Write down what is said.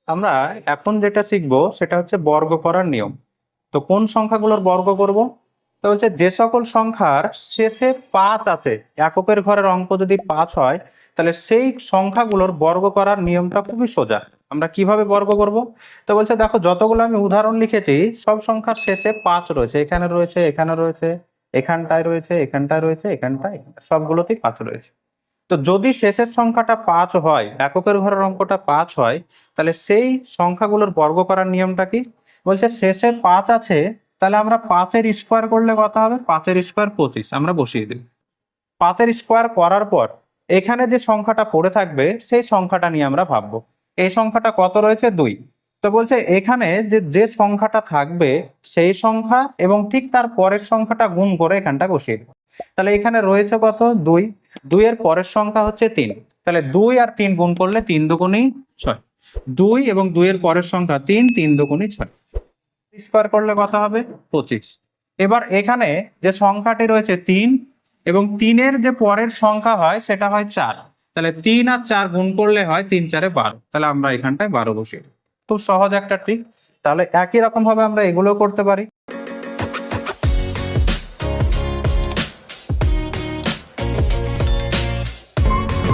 আমরা এখন যেটা শিখবো সেটা হচ্ছে বর্গ করার নিয়ম। তো কোন সংখ্যাগুলোর বর্গ করব? তো হচ্ছে যে সকল সংখ্যার শেষে 5 আছে, এককের ঘরের অঙ্ক যদি 5 হয়, তাহলে সেই সংখ্যাগুলোর বর্গ করার নিয়মটা খুবই সোজা। আমরা কিভাবে বর্গ করব? তো বলছে দেখো, যতগুলো আমি উদাহরণ লিখেছি সব সংখ্যার শেষে 5 রয়েছে, এখানে রয়েছে, এখানে রয়েছে, এখানটায় রয়েছে, এখানটায় রয়েছে, এখানটায়, সবগুলোতেই 5 রয়েছে। তো যদি শেষের সংখ্যাটা 5 হয়, এককের ঘরের অঙ্কটা 5 হয়, তাহলে সেই সংখ্যাগুলোর বর্গ করার নিয়মটা কি? বলছে শেষে 5 আছে, তাহলে আমরা 5-এর স্কোয়ার করলে কত হবে? 5-এর স্কোয়ার 25, আমরা বসিয়ে দিই। 5-এর স্কোয়ার করার পর এখানে যে সংখ্যাটা পড়ে থাকবে সেই সংখ্যাটা নিয়ে আমরা ভাববো। এই সংখ্যাটা কত রয়েছে? 2। তো বলছে এখানে যে যে সংখ্যাটা থাকবে সেই সংখ্যা এবং ঠিক তার পরের সংখ্যাটা গুণ করে এখানটা বসিয়ে দেবো। তাহলে এখানে রয়েছে কত? 2। 2 এর পরের সংখ্যা হচ্ছে 3। তাহলে 2 আর 3 গুণ করলে 3 দুগুণই 6। 2 এবং 2 এর পরের সংখ্যা 3, 3 দুগুণই 6। স্কোয়ার করলে কত হবে? 25। এবার এখানে যে সংখ্যাটি রয়েছে 3, এবং 3-এর যে পরের সংখ্যা হয় সেটা হয় 4। তাহলে 3 আর 4 গুণ করলে হয় 3 4 12। তাহলে আমরা এখানটায় 12 বসিয়ে দিই। খুব সহজ একটা ট্রিক। তাহলে একই রকম ভাবে আমরা এগুলো করতে পারি।